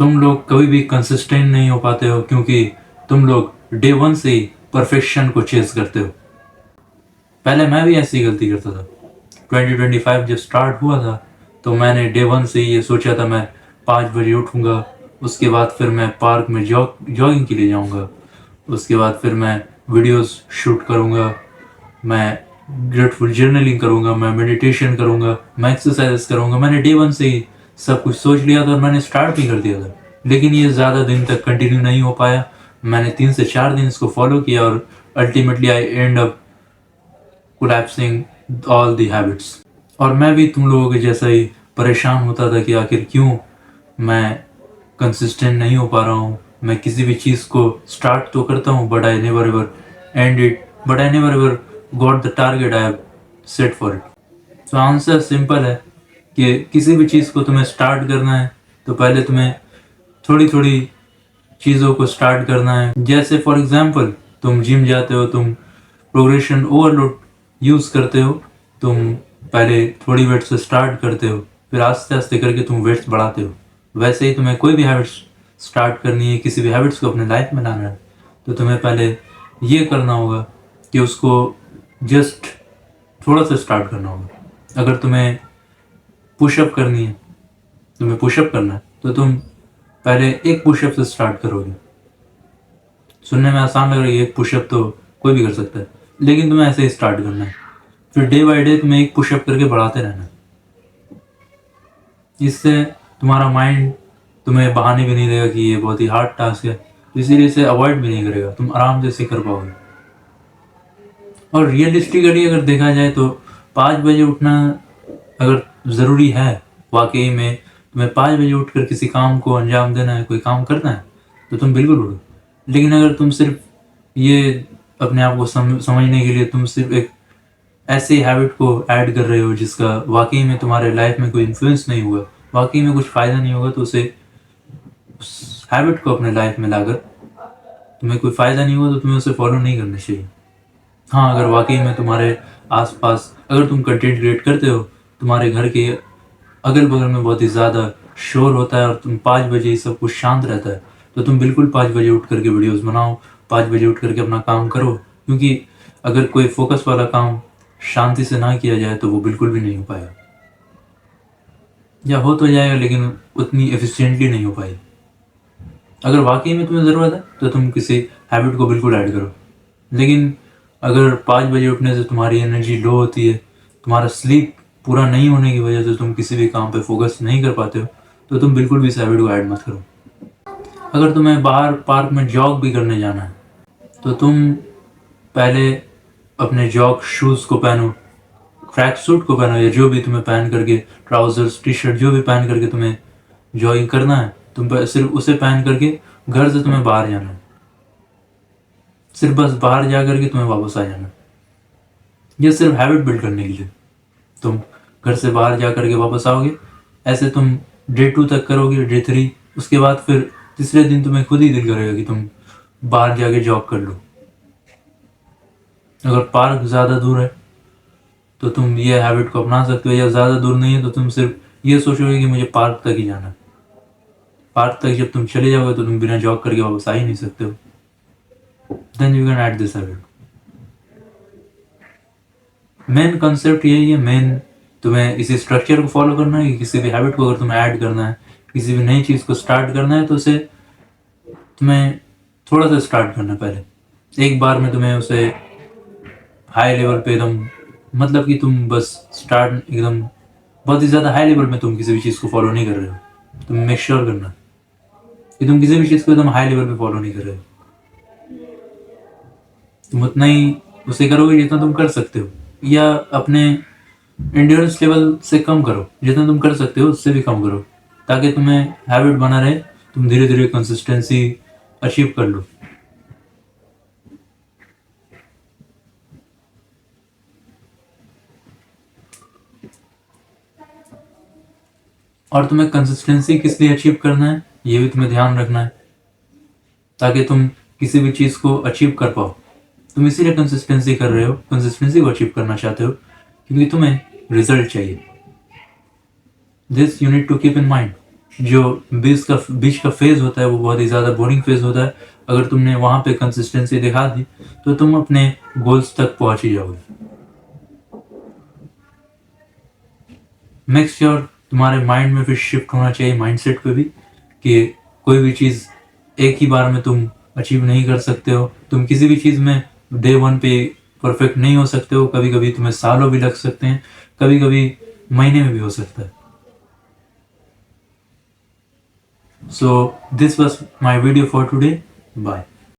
तुम लोग कभी भी कंसिस्टेंट नहीं हो पाते हो क्योंकि तुम लोग डे वन से ही परफेक्शन को चेज करते हो। पहले मैं भी ऐसी गलती करता था। 2025 जब स्टार्ट हुआ था तो मैंने डे वन से ही ये सोचा था मैं 5 बजे उठूँगा, उसके बाद फिर मैं पार्क में जॉगिंग के लिए जाऊँगा, उसके बाद फिर मैं वीडियोस शूट करूँगा, मैं ग्रेटफुल जर्नलिंग करूँगा, मैं मेडिटेशन करूँगा, मैं एक्सरसाइज करूँगा। मैंने डे वन से ही सब कुछ सोच लिया था और मैंने स्टार्ट भी कर दिया था, लेकिन ये ज़्यादा दिन तक कंटिन्यू नहीं हो पाया। मैंने 3 से 4 दिन इसको फॉलो किया और ultimately I and up collapsing all the habits. और मैं भी तुम लोगों के जैसा ही परेशान होता था कि आखिर क्यों मैं कंसिस्टेंट नहीं हो पा रहा हूँ। मैं किसी भी चीज़ को स्टार्ट तो करता हूँ but I never ever and it, but I never ever got the target I have set for it. तो आंसर सिंपल है कि किसी भी चीज़ को तुम्हें स्टार्ट करना है तो पहले तुम्हें थोड़ी थोड़ी चीज़ों को स्टार्ट करना है। जैसे फॉर एग्जांपल तुम जिम जाते हो, तुम प्रोग्रेशन ओवरलोड यूज़ करते हो, तुम पहले थोड़ी वेट से स्टार्ट करते हो, फिर आस्ते आस्ते करके तुम वेट्स बढ़ाते हो। वैसे ही तुम्हें कोई भी हैबिट्स स्टार्ट करनी है, किसी भी हैबिट्स को अपने लाइफ में लाना है, तो तुम्हें पहले ये करना होगा कि उसको जस्ट थोड़ा सा स्टार्ट करना होगा। अगर तुम्हें पुशअप करनी है, तुम्हें पुशअप करना है, तो तुम पहले एक पुशअप से स्टार्ट करोगे। सुनने में आसान लग रही है, एक पुशअप तो कोई भी कर सकता है, लेकिन तुम्हें ऐसे ही स्टार्ट करना है। फिर डे बाय डे तुम्हें एक पुशअप करके बढ़ाते रहना है। इससे तुम्हारा माइंड तुम्हें बहाने भी नहीं देगा कि ये बहुत ही हार्ड टास्क है, तो इसीलिए इसे अवॉइड भी नहीं करेगा, तुम आराम से इसे कर पाओगे। और रियलिस्टिकली अगर देखा जाए तो 5 बजे उठना अगर ज़रूरी है, वाकई में तुम्हें 5 बजे उठकर किसी काम को अंजाम देना है, कोई काम करना है, तो तुम बिल्कुल उठो। लेकिन अगर तुम सिर्फ ये अपने आप को समझने के लिए तुम सिर्फ एक ऐसे हैबिट को ऐड कर रहे हो जिसका वाकई में तुम्हारे लाइफ में कोई इन्फ्लुएंस नहीं हुआ, वाकई में कुछ फ़ायदा नहीं होगा, तो उसे उस हैबिट को अपने लाइफ में लाकर तुम्हें कोई फ़ायदा नहीं हुआ तो तुम्हें उसे फॉलो नहीं करना चाहिए। हाँ, अगर वाकई में तुम्हारे आसपास अगर तुम कंटेंट क्रिएट करते हो, तुम्हारे घर के अगल बगल में बहुत ही ज़्यादा शोर होता है और तुम 5 बजे ही सब कुछ शांत रहता है, तो तुम बिल्कुल 5 बजे उठ करके वीडियोज़ बनाओ, 5 बजे उठ करके अपना काम करो। क्योंकि अगर कोई फोकस वाला काम शांति से ना किया जाए तो वो बिल्कुल भी नहीं हो पाएगा, या हो तो जाएगा लेकिन उतनी एफिशिएंटली नहीं हो पाएगी। अगर वाकई में तुम्हें ज़रूरत है तो तुम किसी हैबिट को बिल्कुल ऐड करो, लेकिन अगर 5 बजे उठने से तुम्हारी एनर्जी लो होती है, तुम्हारा स्लीप पूरा नहीं होने की वजह से तुम किसी भी काम पे फोकस नहीं कर पाते हो, तो तुम बिल्कुल भी इस हैबिट को ऐड मत करो। अगर तुम्हें बाहर पार्क में जॉग भी करने जाना है तो तुम पहले अपने जॉग शूज़ को पहनो, ट्रैक सूट को पहनो, या जो भी तुम्हें पहन करके ट्राउजर्स टी शर्ट जो भी पहन करके तुम्हें जॉगिंग करना है, तुम सिर्फ उसे पहन करके घर से तुम्हें बाहर जाना है। सिर्फ बस बाहर जा करके तुम्हें वापस आ जाना है। ये सिर्फ हैबिट बिल्ड करने के लिए तुम घर से बाहर जा करके वापस आओगे। ऐसे तुम डे 2 तक करोगे, डे 3, उसके बाद फिर तीसरे दिन तुम्हें खुद ही दिल करेगा कि तुम बाहर जाके जॉग कर लो। अगर पार्क ज़्यादा दूर है तो तुम ये हैबिट को अपना सकते हो, या ज़्यादा दूर नहीं है तो तुम सिर्फ ये सोचोगे कि मुझे पार्क तक ही जाना है। पार्क तक जब तुम चले जाओगे तो तुम बिना जॉग करके वापस आ ही नहीं सकते हो। Then you can add this habit. Main concept यही है, मेन तुम्हें इसी स्ट्रक्चर को फॉलो करना है कि किसी भी हैबिट को अगर तुम्हें ऐड करना है, किसी भी नई चीज़ को स्टार्ट करना है, तो उसे तुम्हें थोड़ा सा स्टार्ट करना है। पहले एक बार में तुम्हें उसे हाई लेवल पे एकदम, मतलब कि तुम बस स्टार्ट एकदम बहुत ही ज़्यादा हाई लेवल में तुम किसी भी चीज़ को फॉलो नहीं कर रहे हो। तुम मेक श्योर करना कि तुम किसी भी चीज़ को एकदम हाई लेवल पे फॉलो नहीं कर रहे हो। तुम उतना ही उसे करोगे जितना तुम कर सकते हो, या अपने एंड्योरेंस लेवल से कम करो, जितना तुम कर सकते हो उससे भी कम करो, ताकि तुम्हें हैबिट बना रहे, तुम धीरे धीरे कंसिस्टेंसी अचीव कर लो। और तुम्हें कंसिस्टेंसी किस लिए अचीव करना है ये भी तुम्हें ध्यान रखना है, ताकि तुम किसी भी चीज़ को अचीव कर पाओ। तुम इसीलिए कंसिस्टेंसी कर रहे हो, कंसिस्टेंसी को अचीव करना चाहते हो क्योंकि तुम्हें रिजल्ट चाहिए। This you need to keep in mind. जो बीच का फेज होता है वो बहुत ही ज़्यादा बोरिंग फेज होता है। अगर तुमने वहाँ पे कंसिस्टेंसी दिखा दी तो तुम अपने गोल्स तक पहुँच ही जाओगे। मेक श्योर तुम्हारे माइंड में फिर शिफ्ट होना चाहिए, माइंडसेट पे भी, कि कोई भी चीज़ एक ही बार में तुम अचीव नहीं कर सकते हो। तुम किसी भी चीज़ में डे वन पे परफेक्ट नहीं हो सकते हो। कभी कभी तुम्हें सालों भी लग सकते हैं, कभी कभी महीने में भी हो सकता है। So this was my video for today. Bye.